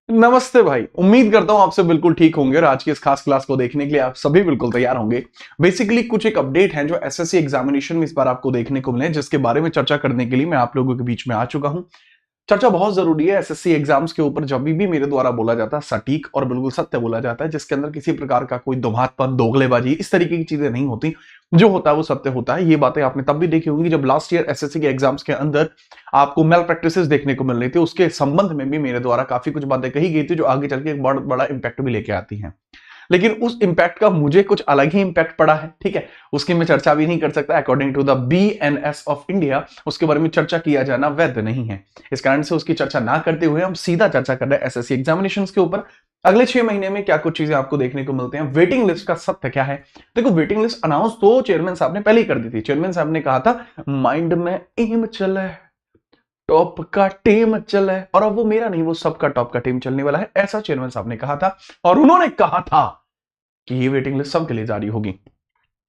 नमस्ते भाई। उम्मीद करता हूं आपसे बिल्कुल ठीक होंगे और आज की इस खास क्लास को देखने के लिए आप सभी बिल्कुल तैयार होंगे। बेसिकली कुछ एक अपडेट है जो एसएससी एग्जामिनेशन में इस बार आपको देखने को मिले, जिसके बारे में चर्चा करने के लिए मैं आप लोगों के बीच में आ चुका हूं। चर्चा बहुत जरूरी है एसएससी एग्जाम्स के ऊपर। जब भी मेरे द्वारा बोला जाता है सटीक और बिल्कुल सत्य बोला जाता है, जिसके अंदर किसी प्रकार का कोई दुम्हातपन, दोगलेबाजी, इस तरीके की चीजें नहीं होती। जो होता है वो सत्य होता है। ये बातें आपने तब भी देखी होंगी जब लास्ट ईयर एसएससी के एग्जाम्स के अंदर आपको मेल प्रैक्टिसेस देखने को मिल रही थी। उसके संबंध में भी मेरे द्वारा काफी कुछ बातें कही गई थी जो आगे चल के एक बड़ा बड़ा इंपैक्ट भी लेके आती हैं। लेकिन उस इंपैक्ट का मुझे कुछ अलग ही इंपैक्ट पड़ा है, ठीक है। उसकी मैं चर्चा भी नहीं कर सकता। According to the BNS of India उसके बारे में चर्चा किया जाना वैध नहीं है। इस कारण से उसकी चर्चा ना करते हुए हम सीधा चर्चा कर रहे हैं एसएससी एग्जामिनेशंस के ऊपर। अगले 6 महीने में क्या कुछ चीजें आपको देखने को मिलते हैं, वेटिंग लिस्ट का सत्य क्या है। देखो, वेटिंग लिस्ट अनाउंस तो चेयरमैन साहब ने पहले ही कर दी थी। चेयरमैन साहब ने कहा था माइंड में एम चले, टॉप का टीम चले, और अब वो मेरा नहीं, वो सबका टॉप का टीम चलने वाला है, ऐसा चेयरमैन साहब ने कहा था। और उन्होंने कहा था कि ये वेटिंग लिस्ट सबके लिए जारी होगी।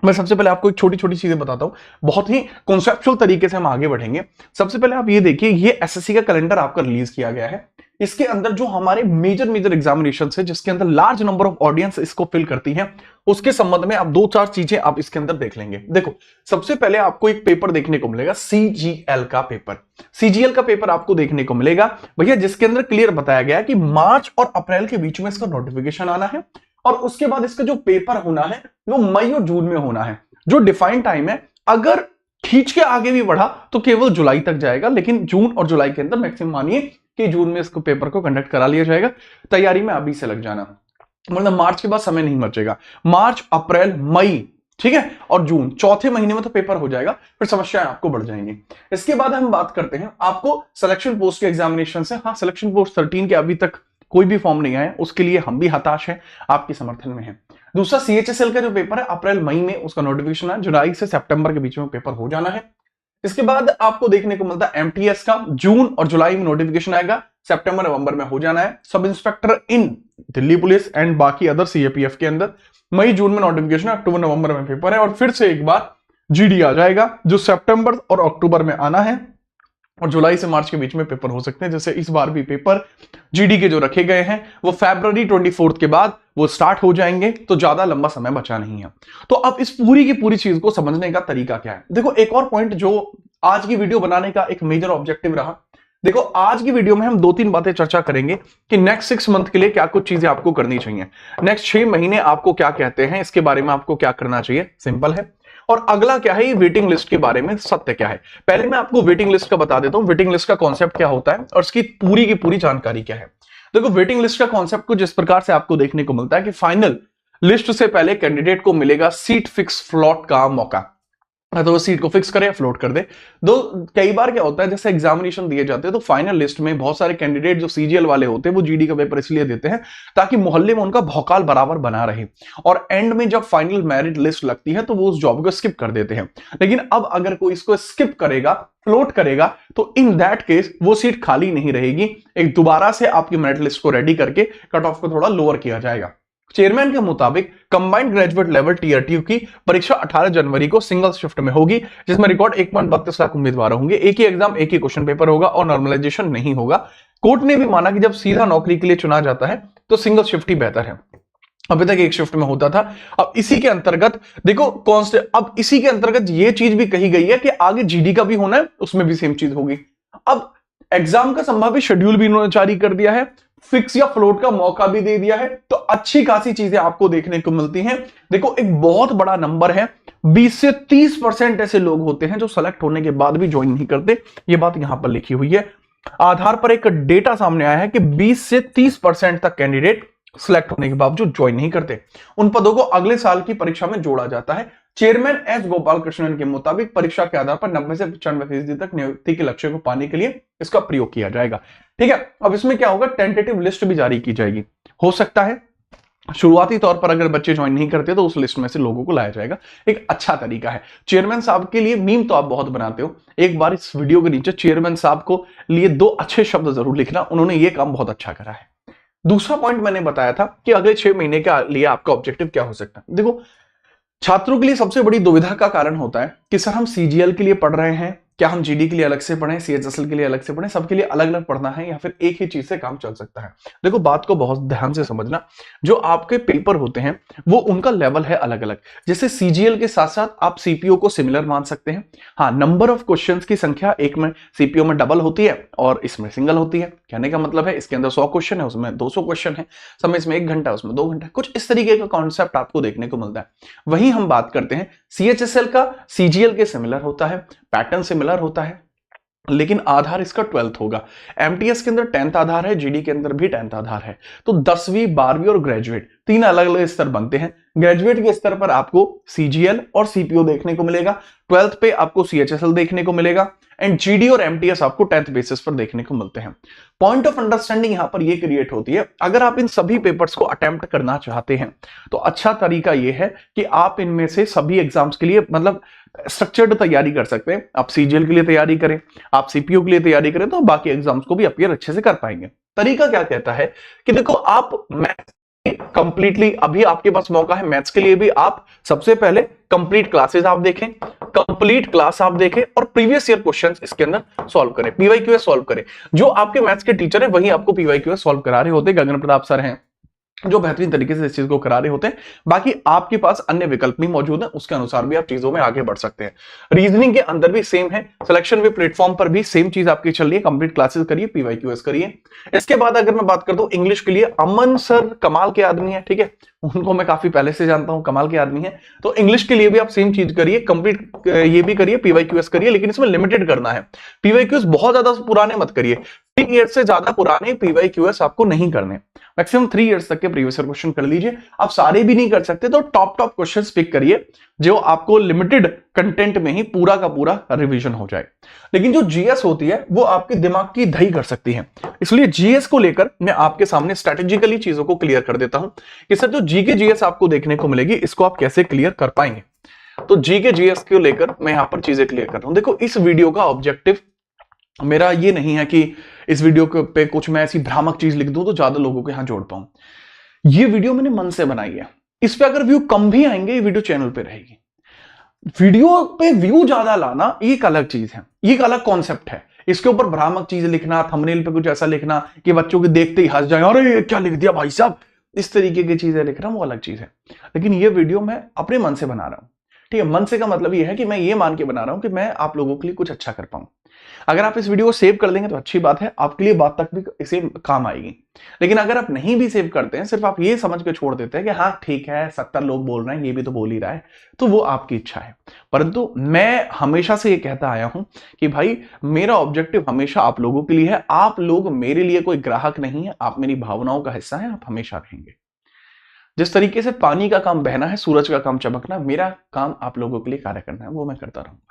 मैं सबसे पहले आपको एक छोटी छोटी चीजें बताता हूं, बहुत ही कॉन्सेप्चुअल तरीके से हम आगे बढ़ेंगे। सबसे पहले आप ये देखिए, ये एसएससी का कैलेंडर आपका रिलीज किया गया है। इसके अंदर जो हमारे मेजर मेजर एग्जामिनेशन है, जिसके अंदर लार्ज नंबर ऑफ ऑडियंस इसको फिल करती हैं, उसके संबंध में आप दो चार चीजें आप इसके अंदर देख लेंगे। देखो, सबसे पहले आपको एक पेपर देखने को मिलेगा, सीजीएल का पेपर। सीजीएल का पेपर आपको देखने को मिलेगा भैया, जिसके अंदर क्लियर बताया गया है कि मार्च और अप्रैल के बीच में इसका नोटिफिकेशन आना है, और उसके बाद इसका जो पेपर होना है वो मई और जून में होना है। जो डिफाइंड टाइम है, अगर खींच के आगे भी बढ़ा तो केवल जुलाई तक जाएगा, लेकिन जून और जुलाई के अंदर मैक्सिमम मानिए कि जून में इसको पेपर को कंडक्ट करा लिया जाएगा। तैयारी में अभी से लग जाना, मतलब मार्च के बाद समय नहीं बचेगा। मार्च, अप्रैल, मई, ठीक है, और जून, चौथे महीने में तो पेपर हो जाएगा, फिर समस्याएं आपको बढ़ जाएंगी। इसके बाद हम बात करते हैं आपको सिलेक्शन पोस्ट के एग्जामिनेशन से। हाँ, सिलेक्शन पोस्ट 13 के अभी तक कोई भी फॉर्म नहीं आया, उसके लिए हम भी हताश हैं, आपके समर्थन में है। दूसरा, सीएचएसएल का जो पेपर है अप्रैल मई में उसका नोटिफिकेशन है, जुलाई से सितंबर के बीच में पेपर हो जाना है। इसके बाद आपको देखने को मिलता है एमटीएस का, जून और जुलाई में नोटिफिकेशन आएगा, सितंबर नवंबर में हो जाना है। Sub inspector in Delhi police and बाकी अदर सीएपीएफ के अंदर मई जून में नोटिफिकेशन, अक्टूबर नवंबर में पेपर है, और फिर से एक बार जीडी आ जाएगा जो सितंबर और अक्टूबर में आना है, और जुलाई से मार्च के बीच में पेपर हो सकते हैं। जैसे इस बार भी पेपर जीडी के जो रखे गए हैं वो फरवरी 24 के बाद वो स्टार्ट हो जाएंगे, तो ज्यादा लंबा समय बचा नहीं है। तो अब इस पूरी की पूरी चीज को समझने का तरीका क्या है। देखो, एक और पॉइंट जो आज की वीडियो बनाने का एक मेजर ऑब्जेक्टिव रहा। देखो, आज की वीडियो में हम दो तीन बातें चर्चा करेंगे कि नेक्स्ट 6 मंथ के लिए क्या कुछ चीजें आपको करनी चाहिए, नेक्स्ट 6 महीने आपको क्या कहते हैं, इसके बारे में आपको क्या करना चाहिए, सिंपल है। और अगला क्या है, ये वेटिंग लिस्ट के बारे में सत्य क्या है। पहले मैं आपको वेटिंग लिस्ट का बता देता हूं, वेटिंग लिस्ट का कॉन्सेप्ट क्या होता है और इसकी पूरी की पूरी जानकारी क्या है। देखो, वेटिंग लिस्ट का कॉन्सेप्ट कुछ इस प्रकार से आपको देखने को मिलता है कि फाइनल लिस्ट से पहले कैंडिडेट को मिलेगा सीट फिक्स फ्लॉट का मौका। तो वो सीट को फिक्स करे या फ्लोट कर दे। दो, कई बार क्या होता है, जैसे एग्जामिनेशन दिए जाते हैं तो फाइनल लिस्ट में बहुत सारे कैंडिडेट जो सीजीएल वाले होते हैं वो जीडी का पेपर इसलिए देते हैं ताकि मोहल्ले में उनका भौकाल बराबर बना रहे, और एंड में जब फाइनल मेरिट लिस्ट लगती है तो वो उस जॉब को स्किप कर देते हैं। लेकिन अब अगर कोई इसको स्किप करेगा, फ्लोट करेगा, तो इन दैट केस वो सीट खाली नहीं रहेगी, एक दोबारा से आपकी मेरिट लिस्ट को रेडी करके कट ऑफ को थोड़ा लोअर किया जाएगा। चेयरमैन के मुताबिक कंबाइंड ग्रेजुएट लेवल टीयर 2 की परीक्षा 18 जनवरी को सिंगल शिफ्ट में होगी, जिसमें रिकॉर्ड 1.32 लाख उम्मीदवार होंगे। एक ही एग्जाम, एक ही क्वेश्चन पेपर होगा और नॉर्मलाइजेशन नहीं होगा। कोर्ट ने भी माना कि जब सीधा नौकरी के लिए चुना जाता है तो सिंगल शिफ्ट ही बेहतर है। अभी तक एक शिफ्ट में होता था। अब इसी के अंतर्गत देखो अब इसी के अंतर्गत यह चीज भी कही गई है कि आगे जीडी का भी होना है, उसमें भी सेम चीज होगी। अब एग्जाम का संभावित शेड्यूल भी इन्होंने जारी कर दिया है, फिक्स या फ्लोट का मौका भी दे दिया है, तो अच्छी खासी चीजें आपको देखने को मिलती हैं। देखो, एक बहुत बड़ा नंबर है, 20 से 30% ऐसे लोग होते हैं जो सेलेक्ट होने के बाद भी ज्वाइन नहीं करते। ये बात यहां पर लिखी हुई है। आधार पर एक डेटा सामने आया है कि 20 से 30% तक कैंडिडेट सिलेक्ट होने के बावजूद ज्वाइन नहीं करते। उन पदों को अगले साल की परीक्षा में जोड़ा जाता है। चेयरमैन एस गोपाल कृष्णन के मुताबिक परीक्षा के आधार पर 90 से 95% तक नियुक्ति के लक्ष्य को पाने के लिए इसका प्रयोग किया जाएगा। ठीक है, अब इसमें क्या होगा, टेंटेटिव लिस्ट भी जारी की जाएगी। हो सकता है शुरुआती तौर पर अगर बच्चे ज्वाइन नहीं करते तो उस लिस्ट में से लोगों को लाया जाएगा। एक अच्छा तरीका है। चेयरमैन साहब के लिए मीम तो आप बहुत बनाते हो, एक बार इस वीडियो के नीचे चेयरमैन साहब को लिए 2 अच्छे शब्द जरूर लिखना, उन्होंने ये काम बहुत अच्छा करा है। दूसरा पॉइंट मैंने बताया था कि अगले 6 महीने के लिए आपका ऑब्जेक्टिव क्या हो सकता है। देखो, छात्रों के लिए सबसे बड़ी दुविधा का कारण होता है कि सर हम सीजीएल के लिए पढ़ रहे हैं क्या हम जीडी के लिए अलग से पढ़ें, सीएचएसएल के लिए अलग से पढ़ें, सबके लिए अलग अलग पढ़ना है या फिर एक ही चीज से काम चल सकता है? देखो बात को बहुत ध्यान से समझना, जो आपके पेपर होते हैं वो उनका लेवल है अलग अलग। जैसे सीजीएल के साथ साथ आप सीपीओ को सिमिलर मान सकते हैं। हाँ, नंबर ऑफ क्वेश्चंस की संख्या एक में सीपीओ में डबल होती है और इसमें सिंगल होती है। कहने का मतलब है इसके अंदर 100 क्वेश्चन है, उसमें 200 क्वेश्चन है, समय इसमें 1 घंटा, उसमें 2 घंटा, कुछ इस तरीके का कॉन्सेप्ट आपको देखने को मिलता है। वहीं हम बात करते हैं सीएचएसएल का, सीजीएल के सिमिलर होता है, पैटर्न सिमिलर होता है, लेकिन आधार इसका 12th होगा। एमटीएस के अंदर 10th आधार है, जीडी के अंदर भी 10th आधार है। तो 10वीं, 12वीं और ग्रेजुएट, 3 अलग अलग स्तर बनते हैं। ग्रेजुएट के स्तर पर आपको सीजीएल और सीपीओ देखने को मिलेगा, 12th पे आपको सीएचएसएल देखने को मिलेगा, एंड जीडी और एमटीएस आपको 10th बेसिस पर देखने को मिलते हैं। पॉइंट ऑफ अंडरस्टैंडिंग यहां पर यह क्रिएट होती है, अगर आप इन सभी पेपर्स को अटेम्प्ट करना चाहते हैं तो अच्छा तरीका यह है कि आप इनमें से सभी एग्जाम्स के लिए मतलब स्ट्रक्चर्ड तैयारी कर सकते हैं। आप सीजीएल के लिए तैयारी करें, आप सीपीओ के लिए तैयारी करें, तो बाकी एग्जाम्स को भी अपीयर अच्छे से कर पाएंगे। तरीका क्या कहता है कि देखो आप मैथ्स कंप्लीटली, अभी आपके पास मौका है मैथ्स के लिए भी, आप सबसे पहले कंप्लीट क्लासेस आप देखें, कंप्लीट क्लास आप देखें और प्रीवियस ईयर क्वेश्चंस इसके अंदर सॉल्व करें, पीवाईक्यूएस सॉल्व करें। जो आपके मैथ्स के टीचर हैं वही आपको पीवाईक्यूएस सॉल्व करा रहे होते हैं, गगन प्रताप सर हैं जो बेहतरीन तरीके से इस चीज को करा रहे होते हैं। बाकी आपके पास अन्य विकल्प भी मौजूद है, उसके अनुसार भी आप चीजों में आगे बढ़ सकते हैं। रीजनिंग के अंदर भी सेम है, सिलेक्शन वे प्लेटफॉर्म पर भी सेम चीज आपकी चल रही है, कंप्लीट क्लासेस करिए, पीवाईक्यूएस करिए। इसके बाद अगर मैं बात कर दूं इंग्लिश के लिए, अमन सर कमाल के आदमी है, ठीक है, उनको मैं काफी पहले से जानता हूं, कमाल के आदमी है। तो इंग्लिश के लिए भी आप सेम चीज करिए, कंप्लीट ये भी करिए, पीवाईक्यूएस करिए, लेकिन इसमें लिमिटेड करना है। पीवाईक्यूएस बहुत ज्यादा पुराने मत करिए, 3 ईयर्स से ज्यादा पुराने पीवाईक्यूएस आपको नहीं करने, मैक्सिमम 3 ईयर्स तक के प्रीवियस ईयर क्वेश्चन कर लीजिए। आप सारे भी नहीं कर सकते तो टॉप क्वेश्चंस पिक करिए, जो आपको लिमिटेड कंटेंट में ही पूरा का पूरा रिवीजन हो जाए। लेकिन जो जीएस होती है वो आपके दिमाग की दही कर सकती है, इसलिए जीएस को लेकर मैं आपके सामने स्ट्रेटेजिकली चीजों को क्लियर कर देता हूं कि सर जो जीके जीएस आपको देखने को मिलेगी इसको आप कैसे क्लियर कर पाएंगे। तो जीके जीएस को लेकर मैं यहां पर चीजें क्लियर कर रहा हूं। देखो इस वीडियो का ऑब्जेक्टिव मेरा ये नहीं है कि इस वीडियो पे कुछ मैं ऐसी भ्रामक चीज लिख दूं तो ज्यादा लोगों को यहां जोड़ पाऊं। ये वीडियो मैंने मन से बनाई है, इस पे अगर व्यू कम भी आएंगे ये वीडियो चैनल पे रहेगी। वीडियो पे व्यू ज्यादा लाना एक अलग चीज है, एक अलग कॉन्सेप्ट है। इसके ऊपर भ्रामक चीज लिखना, थंबनेल पे कुछ ऐसा लिखना कि बच्चों के देखते ही हंस जाए, अरे ये क्या लिख दिया भाई साहब, इस तरीके की चीजें लिख रहा हूं वो अलग चीज है। लेकिन ये वीडियो मैं अपने मन से बना रहा हूं, ठीक है। मन से का मतलब ये है कि मैं ये मान के बना रहा हूं कि मैं आप लोगों के लिए कुछ अच्छा कर पाऊं। अगर आप इस वीडियो को सेव कर लेंगे तो अच्छी बात है, आपके लिए बात तक भी इसे काम आएगी। लेकिन अगर आप नहीं भी सेव करते हैं, सिर्फ आप ये समझ के छोड़ देते हैं कि हाँ ठीक है 70 लोग बोल रहे हैं, ये भी तो बोल ही रहा है, तो वो आपकी इच्छा है। परंतु मैं हमेशा से ये कहता आया हूं कि भाई मेरा ऑब्जेक्टिव हमेशा आप लोगों के लिए है। आप लोग मेरे लिए कोई ग्राहक नहीं है, आप मेरी भावनाओं का हिस्सा है, आप हमेशा रहेंगे। जिस तरीके से पानी का काम बहना है, सूरज का काम चमकना, मेरा काम आप लोगों के लिए कार्य करना है, वो मैं करता रहूंगा।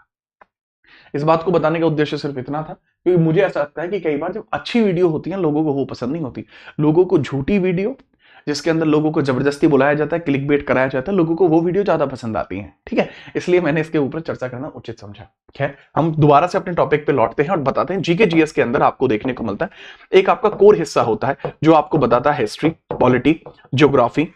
इस बात को बताने का उद्देश्य सिर्फ इतना था क्योंकि मुझे ऐसा लगता है कि कई बार जब अच्छी वीडियो होती है लोगों को वो पसंद नहीं होती। लोगों को झूठी वीडियो जिसके अंदर लोगों को जबरदस्ती बुलाया जाता है, क्लिक बेट कराया जाता है, लोगों को वो वीडियो ज्यादा पसंद आती है, ठीक है। इसलिए मैंने इसके ऊपर चर्चा करना उचित समझा। खैर हम दोबारा से अपने टॉपिक पे लौटते हैं और बताते हैं जीके जीएस के अंदर आपको देखने को मिलता है एक आपका कोर हिस्सा होता है जो आपको बताता है हिस्ट्री, पॉलिटी, ज्योग्राफी,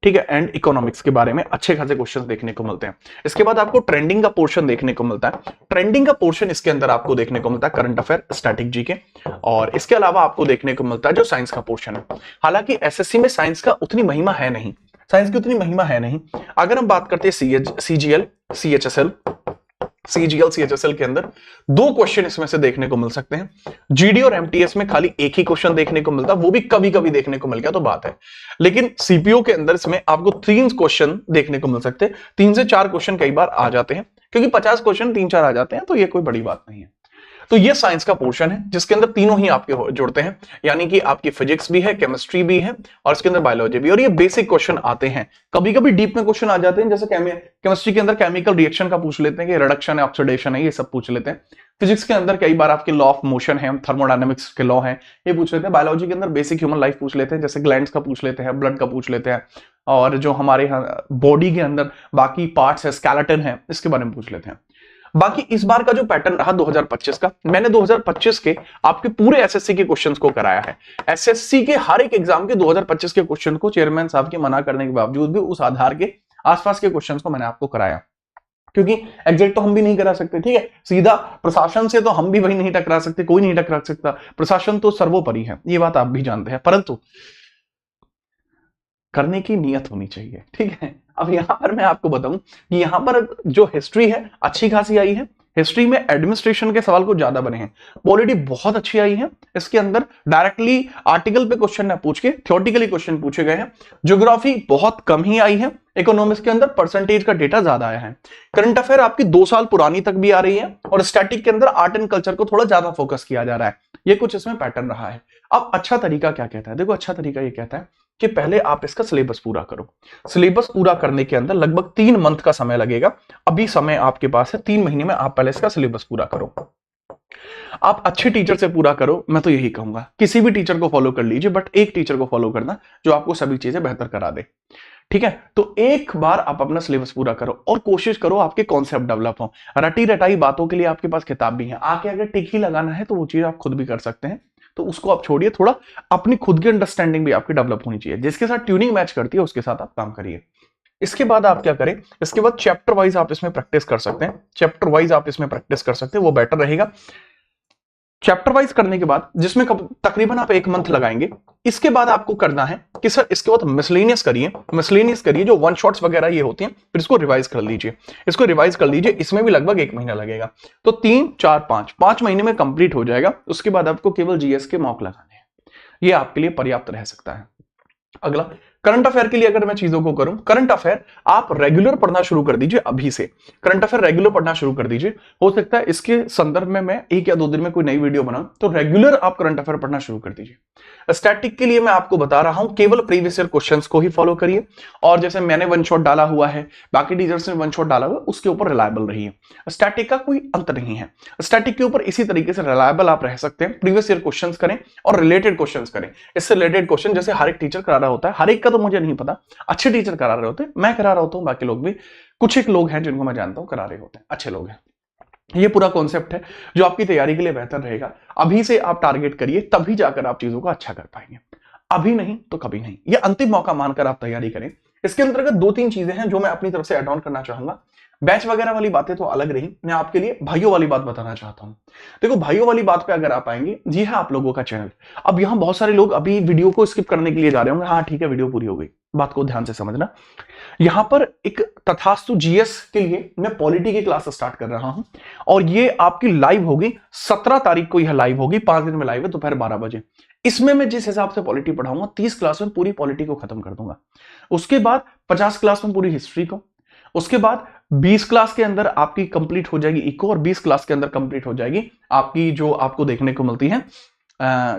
ठीक है, एंड इकोनॉमिक्स के बारे में अच्छे खासे क्वेश्चंस देखने को मिलते हैं। इसके बाद आपको ट्रेंडिंग का पोर्शन देखने को मिलता है। ट्रेंडिंग का पोर्शन इसके अंदर आपको देखने को मिलता है करंट अफेयर, स्टैटिक जीके, और इसके अलावा आपको देखने को मिलता है जो साइंस का पोर्शन है। हालांकि एसएससी में साइंस का उतनी महिमा है नहीं, साइंस की उतनी महिमा है नहीं। अगर हम बात करते हैं सीजीएल, सीएचएसएल, सीजीएल सीएचएसएल के अंदर 2 क्वेश्चन इसमें से देखने को मिल सकते हैं। जीडी और एमटीएस में खाली एक ही क्वेश्चन देखने को मिलता है, वो भी कभी कभी देखने को मिल गया तो बात है। लेकिन सीपीओ के अंदर इसमें आपको 3 क्वेश्चन देखने को मिल सकते हैं। 3 से 4 क्वेश्चन कई बार आ जाते हैं, क्योंकि 50 क्वेश्चन 3-4 आ जाते हैं, तो ये कोई बड़ी बात नहीं है। तो ये साइंस का पोर्शन है जिसके अंदर तीनों ही आपके जुड़ते हैं, यानी कि आपकी फिजिक्स भी है, केमिस्ट्री भी है और इसके अंदर बायोलॉजी भी। और ये बेसिक क्वेश्चन आते हैं, कभी कभी डीप में क्वेश्चन आ जाते हैं, जैसे केमिस्ट्री के अंदर केमिकल रिएक्शन का पूछ लेते हैं कि रिडक्शन है, ऑक्सीडेशन है, ये सब पूछ लेते हैं। फिजिक्स के अंदर कई बार आपके लॉ ऑफ मोशन है, थर्मोडायनेमिक्स के लॉ है, ये पूछ लेते हैं। बायोलॉजी के अंदर बेसिक ह्यूमन लाइफ पूछ लेते हैं, जैसे ग्लैंड्स का पूछ लेते हैं, ब्लड का पूछ लेते हैं, और जो हमारे बॉडी के अंदर बाकी पार्ट्स है, स्केलेटन है, इसके बारे में पूछ लेते हैं। बाकी इस बार का जो पैटर्न रहा 2025 का, मैंने 2025 के आपके पूरे एसएससी के क्वेश्चंस को कराया है। एसएससी के हर एक एग्जाम के 2025 के क्वेश्चन को चेयरमैन साहब के मना करने के बावजूद भी उस आधार के आसपास के क्वेश्चंस को मैंने आपको कराया। क्योंकि एग्जैक्ट तो हम भी नहीं करा सकते, ठीक है। सीधा प्रशासन से तो हम भी वही नहीं टकरा सकते, कोई नहीं टकरा सकता, प्रशासन तो सर्वोपरि है, ये बात आप भी जानते हैं, परंतु करने की नियत होनी चाहिए, ठीक है। अब यहां पर मैं आपको बताऊं कि यहां पर जो हिस्ट्री है अच्छी खासी आई है, हिस्ट्री में एडमिनिस्ट्रेशन के सवाल कुछ ज्यादा बने हैं, पॉलिटी बहुत अच्छी आई है, इसके अंदर डायरेक्टली आर्टिकल पे क्वेश्चन न पूछ के थियोरेटिकली क्वेश्चन पूछे गए हैं, ज्योग्राफी बहुत कम ही आई है, इकोनॉमिक्स के अंदर परसेंटेज का डेटा ज्यादा आया है, करंट अफेयर आपकी 2 साल पुरानी तक भी आ रही है, और स्टैटिक के अंदर आर्ट एंड कल्चर को थोड़ा ज्यादा फोकस किया जा रहा है, ये कुछ इसमें पैटर्न रहा है। अब अच्छा तरीका क्या कहता है, देखो अच्छा तरीका ये कहता है कि पहले आप इसका सिलेबस पूरा करो, सिलेबस पूरा करने के अंदर लगभग 3 मंथ का समय लगेगा, अभी समय आपके पास है, 3 महीने में आप पहले इसका सिलेबस पूरा करो, आप अच्छे टीचर से पूरा करो, मैं तो यही कहूंगा, किसी भी टीचर को फॉलो कर लीजिए, बट एक टीचर को फॉलो करना जो आपको सभी चीजें बेहतर करा दे, ठीक है। तो एक बार आप अपना सिलेबस पूरा करो और कोशिश करो आपके कॉन्सेप्ट डेवलप हो, रटी रटाई बातों के लिए आपके पास किताब भी है, आके अगर टिक ही लगाना है तो वो चीज आप खुद भी कर सकते हैं, तो उसको आप छोड़िए, थोड़ा अपनी खुद की अंडरस्टैंडिंग भी आपकी डेवलप होनी चाहिए, जिसके साथ ट्यूनिंग मैच करती है उसके साथ आप काम करिए। इसके बाद आप क्या करें, इसके बाद चैप्टर वाइज आप इसमें प्रैक्टिस कर सकते हैं, चैप्टर वाइज आप इसमें प्रैक्टिस कर सकते हैं, वो बेटर रहेगा। चैप्टर वाइज करने के बाद जिसमें तकरीबन आप 1 मंथ लगाएंगे, इसके बाद आपको करना है कि सर इसके बाद मिसलेनियस करिए, मिसलेनियस करिए, जो वन शॉट्स वगैरह ये होती हैं, फिर इसको रिवाइज कर लीजिए, इसको रिवाइज कर लीजिए, इसमें भी लगभग 1 महीना लगेगा, तो 3 4 5 महीने में कंप्लीट हो जाएगा। उसके बाद आपको केवल जीएस के मॉक लगाने हैं, ये आपके लिए पर्याप्त रह सकता है। अगला करंट अफेयर के लिए अगर मैं चीजों को करूं, करंट अफेयर आप रेगुलर पढ़ना शुरू कर दीजिए, अभी से करंट अफेयर रेगुलर पढ़ना शुरू कर दीजिए, हो सकता है इसके संदर्भ में मैं 1 या 2 दिन में कोई नई वीडियो बनाऊं, तो रेगुलर आप करंट अफेयर पढ़ना शुरू कर दीजिए। स्टैटिक के लिए मैं आपको बता रहा हूं, केवल प्रीवियस ईयर क्वेश्चंस को ही फॉलो करिए, और जैसे मैंने वन शॉट डाला हुआ है, बाकी टीचर्स ने वन शॉट डाला हुआ, उसके ऊपर रिलायबल रहिए। स्टैटिक का कोई अंत नहीं है, स्टैटिक के ऊपर इसी तरीके से रिलायबल आप रह सकते हैं, प्रीवियस ईयर क्वेश्चंस करें और रिलेटेड क्वेश्चंस करें, इससे रिलेटेड क्वेश्चन जैसे हर एक टीचर करा रहा होता है, हर एक का तो मुझे नहीं पता, अच्छे टीचर करा रहे होते हैं, मैं करा रहा होता हूं, बाकी लोग भी, कुछ एक लोग हैं जिनको मैं जानता हूं करा रहे होते हैं, अच्छे लोग हैं। ये पूरा कॉन्सेप्ट है जो आपकी तैयारी के लिए बेहतर रहेगा, अभी से आप टारगेट करिए, तभी जाकर आप चीजों को अच्छा कर पाएंगे, अभी नहीं तो कभी नहीं, ये अंतिम मौका मानकर आप तैयारी करें। इसके अंतर्गत 2-3 चीजें हैं जो मैं अपनी तरफ से ऐड ऑन करना चाहूंगा, बैच वगैरह वाली बातें तो अलग रही, मैं आपके लिए भाइयों वाली बात बताना चाहता हूं। देखो भाइयों वाली बात पे अगर आप आएंगे, जी हाँ आप लोगों का चैनल, अब यहां बहुत सारे लोग अभी वीडियो को स्किप करने के लिए जा रहे होंगे, हाँ ठीक है वीडियो पूरी हो गई, बात को ध्यान से समझना। यहां पर एक तथास्तु जीएस के लिए मैं पॉलिटी की क्लास स्टार्ट कर रहा हूं, और ये आपकी लाइव होगी 17 तारीख को, यह लाइव होगी, 5 दिन में लाइव है, दोपहर 12 बजे। इसमें मैं जिस हिसाब से पॉलिटी पढ़ाऊंगा, 30 क्लास में पूरी पॉलिटी को खत्म कर दूंगा, उसके बाद 50 क्लास में पूरी हिस्ट्री को, उसके बाद 20 क्लास के अंदर आपकी कंप्लीट हो जाएगी इको, और 20 क्लास के अंदर कंप्लीट हो जाएगी आपकी जो आपको देखने को मिलती है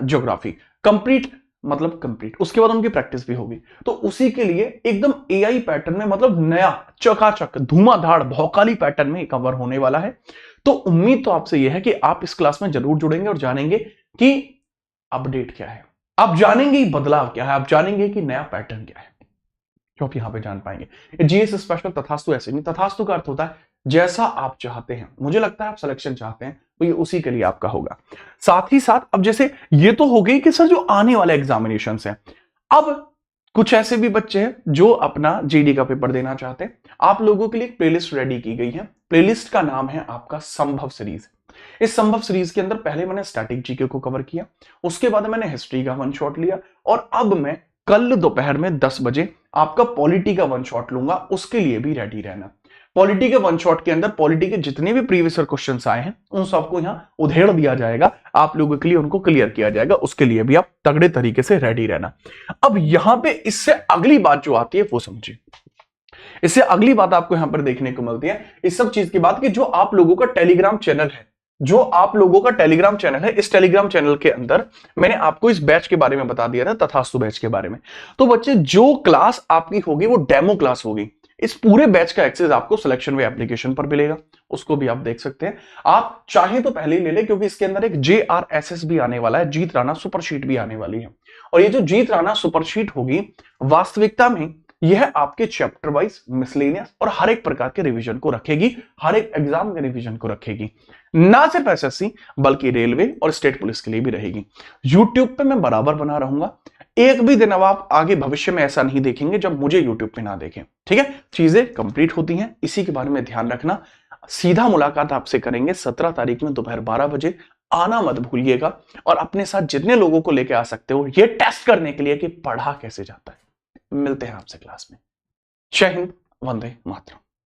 ज्योग्राफी, कंप्लीट मतलब कंप्लीट, उसके बाद उनकी प्रैक्टिस भी होगी। तो उसी के लिए एकदम एआई पैटर्न में, मतलब नया चकाचक धुआंधार भौकाली पैटर्न में कवर होने वाला है। तो उम्मीद तो आपसे यह है कि आप इस क्लास में जरूर जुड़ेंगे और जानेंगे कि अपडेट क्या है, आप जानेंगे बदलाव क्या है, आप जानेंगे कि नया पैटर्न क्या है, जो आप यहां पे जान पाएंगे। जीएस स्पेशल तथास्तु ऐसे नहीं, तथास्तु का अर्थ होता है जैसा आप चाहते हैं, मुझे लगता है आप सिलेक्शन चाहते हैं तो ये उसी के लिए आपका होगा। साथ ही साथ अब जैसे ये तो हो गई कि सर जो आने वाले एग्जामिनेशन है, अब कुछ ऐसे भी बच्चे हैं जो अपना जीडी का पेपर देना चाहते हैं, आप लोगों के लिए एक प्लेलिस्ट रेडी की गई है, प्लेलिस्ट का नाम है आपका संभव सीरीज। इस संभव सीरीज के अंदर पहले मैंने स्टैटिक जीके को कवर किया, उसके बाद मैंने हिस्ट्री का वन शॉट लिया, और अब मैं कल दोपहर में 10 बजे आपका पॉलिटी का वन शॉट लूंगा, उसके लिए भी रेडी रहना। पॉलिटी के वन शॉट के अंदर पॉलिटी के जितने भी प्रीवियस ईयर क्वेश्चंस आए हैं उन सबको यहां उधेड़ दिया जाएगा, आप लोगों के लिए उनको क्लियर किया जाएगा, उसके लिए भी आप तगड़े तरीके से रेडी रहना। अब यहां पे इससे अगली बात जो आती है वो समझिए, इससे अगली बात आपको यहां पर देखने को मिलती है इस सब चीज की बात, कि जो आप लोगों का टेलीग्राम चैनल है, जो आप लोगों का टेलीग्राम चैनल है, इस टेलीग्राम चैनल के अंदर मैंने आपको इस बैच के बारे में बता दिया था, तथास्तु बैच के बारे में। तो बच्चे जो क्लास आपकी होगी वो डेमो क्लास होगी, इस पूरे बैच का एक्सेस आपको सिलेक्शन वे एप्लीकेशन पर मिलेगा, उसको भी आप देख सकते हैं। आप चाहे तो पहले ही ले लें, क्योंकि इसके अंदर एक JRSS भी आने वाला है, जीत राणा सुपरशीट भी आने वाली है, और ये जो जीत राणा सुपरशीट होगी वास्तविकता में यह आपके चैप्टर वाइज मिसलेनियस और हर एक प्रकार के रिवीजन को रखेगी, हर एक एग्जाम के रिवीजन को रखेगी। ना सिर्फ एसएससी बल्कि रेलवे और स्टेट पुलिस के लिए भी रहेगी। यूट्यूब पे मैं बराबर बना रहूंगा। एक भी दिन अब आप आगे भविष्य में ऐसा नहीं देखेंगे जब मुझे यूट्यूब पे ना देखें। ठीक है, चीजें कंप्लीट होती हैं, इसी के बारे में ध्यान रखना। सीधा मुलाकात आपसे करेंगे 17 तारीख में दोपहर 12 बजे। आना मत भूलिएगा और अपने साथ जितने लोगों को लेके आ सकते हो ये टेस्ट करने के लिए कि पढ़ा कैसे जाता है। मिलते हैं आपसे क्लास में। जय हिंद, वंदे मातरम।